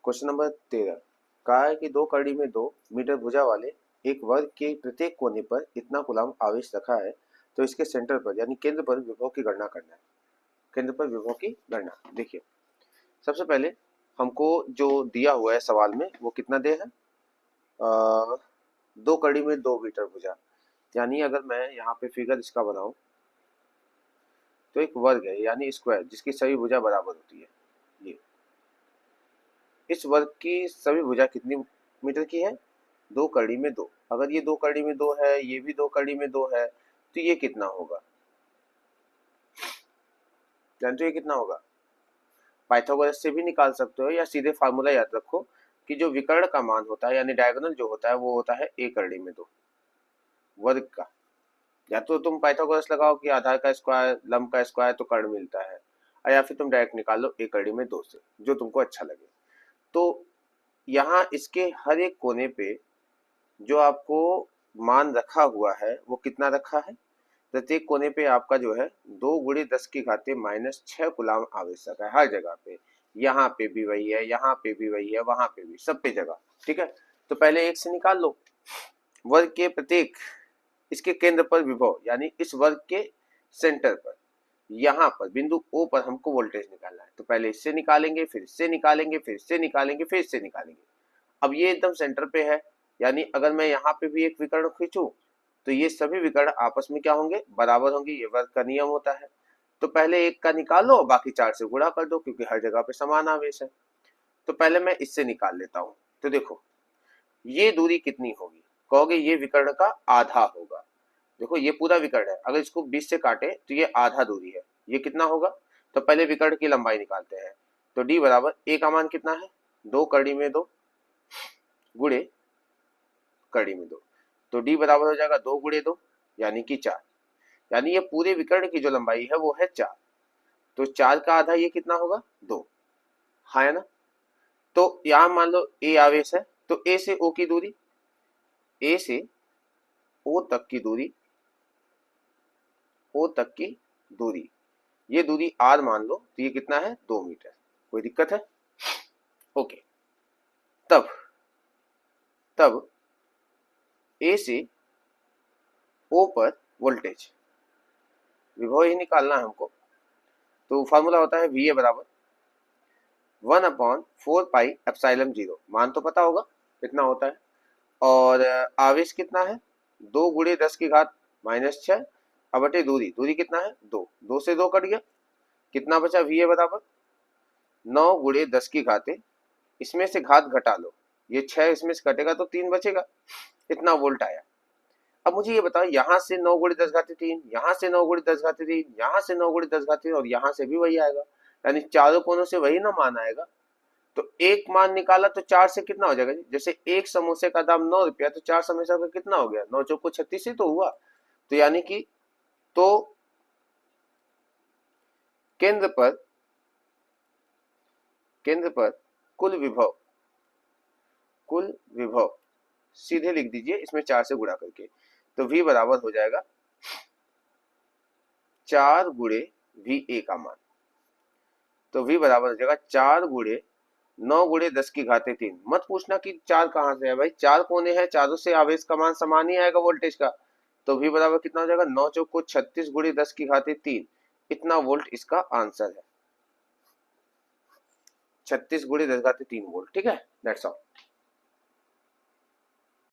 Question number 13 कहा है कि दो कड़ी में 2 मीटर भुजा वाले एक वर्ग के प्रत्येक कोने पर इतना कूलम्ब आवेश रखा है, तो इसके सेंटर पर यानी केंद्र पर विभव की गणना करना है। केंद्र पर विभव की गणना देखिए, सबसे पहले हमको जो दिया हुआ है सवाल में वो कितना दे है, दो कड़ी में 2 मीटर भुजा, यानी अगर मैं यहाँ पे फिगर इसका बनाऊं तो एक वर्ग है यानी स्क्वायर जिसकी सभी भुजा बराबर होती है। ये इस वर्ग की सभी भुजा कितनी मीटर की है, 2 कड़ी में 2। अगर ये 2 कड़ी में 2 है, ये भी 2 कड़ी में 2 है, तो ये कितना होगा, जानते हो ये कितना होगा? पाइथागोरस से भी निकाल सकते हो या सीधे फार्मूला याद रखो कि जो विकर्ण का मान होता है यानी डायगोनल जो होता है वो होता है 1 कड़ी में 2 वर्ग का। या तो तुम पाइथागोरस लगाओ कि आधार का स्क्वायर लंब का स्क्वायर तो कर्ण मिलता है, या फिर तुम डायरेक्ट निकाल लो 1 कड़ी में 2 से, जो तुमको अच्छा लगे। तो यहाँ इसके हर एक कोने पे जो आपको मान रखा हुआ है वो कितना रखा है, प्रत्येक कोने पे आपका जो है 2 गुणे 10 की घाते -6 कूलम्ब आवश्यक है हर जगह पे। यहाँ पे भी वही है, यहाँ पे भी वही है, वहां पे भी, सब पे जगह। ठीक है, तो पहले एक से निकाल लो, वर्ग के प्रत्येक इसके केंद्र पर विभव यानी इस वर्ग के सेंटर पर यहाँ पर बिंदु O पर हमको वोल्टेज निकालना है। तो पहले इससे निकालेंगे, फिर इससे निकालेंगे, फिर इससे निकालेंगे, फिर इससे निकालेंगे। अब ये एकदम सेंटर पे है, यानी अगर मैं यहाँ पे भी एक विकर्ण खींचूं तो ये सभी विकर्ण आपस में क्या होंगे, बराबर होंगे। ये वर्ग का नियम होता है। तो पहले एक का निकालो, बाकी 4 से गुणा कर दो क्योंकि हर जगह पे समान आवेश है। तो पहले मैं इससे निकाल लेता हूं। तो देखो ये दूरी कितनी होगी, कहोगे ये विकर्ण का आधा होगा। देखो ये पूरा विकर्ण है, अगर इसको 20 से काटे तो ये आधा दूरी है। ये कितना होगा, तो पहले विकर्ण की लंबाई निकालते हैं। तो d बराबर a का मान कितना है, 2 कड़ी में 2 गुणे कड़ी में 2। तो d बराबर हो जाएगा 2 गुणे 2 यानी कि 4। यानी ये पूरे विकर्ण की जो लंबाई है वो है 4। तो 4 का आधा ये कितना होगा, 2। हाँ है ना। तो यहां मान लो a आवेश है, तो a से o की दूरी, a से o तक की दूरी, o तक की दूरी, ये दूरी r मान लो, तो ये कितना है, 2 मीटर। कोई दिक्कत है? ओके, तब a से o पर वोल्टेज विभव ही निकालना है हमको। तो फार्मूला होता है VA बराबर 1/4πε0। मान तो पता होगा कितना होता है, और आवेश कितना है, 2 गुणे 10 की घात -6 बटे दूरी, दूरी कितना है, 2। 2 से 2 कट गया, कितना बचा, VA बराबर 9 गुणे 10 की घाते, इसमें से घात घटा लो, ये 6 इसमें से कटेगा तो 3 बचेगा, इतना वोल्ट आया। अब मुझे ये बताओ, यहाँ से 9 गुणे 10 घाते 3, यहाँ से 9 गुणे 10 घाते 3, यहाँ से 9 गुणे 10 घाते 3, और यहाँ से भी वही आएगा, यानी चारों कोनों से वही ना मान आएगा। तो एक मान निकाला तो 4 से कितना हो जाएगा, जैसे एक समोसे का दाम 9 रुपया, तो 4 समोसा का कितना हो गया, 9 चौको 36 ही तो हुआ। तो यानी कि तो केंद्र पर कुल विभव सीधे लिख दीजिए इसमें 4 से गुणा करके। तो V बराबर हो जाएगा 4 गुणे VA का मान। तो V बराबर हो जाएगा 4 गुणे 9 गुणे 10 की घाते 3। मत पूछना कि 4 कहां से है भाई, 4 कोने हैं, चारों से आवेश का मान समान ही आएगा वोल्टेज का। तो V बराबर कितना हो जाएगा, 9 चौको 36 गुणे 10 की घाते 3, इतना वोल्ट इसका आंसर है, 36 गुणे 10 घाते 3 वोल्ट। ठीक है, दैट्स ऑल।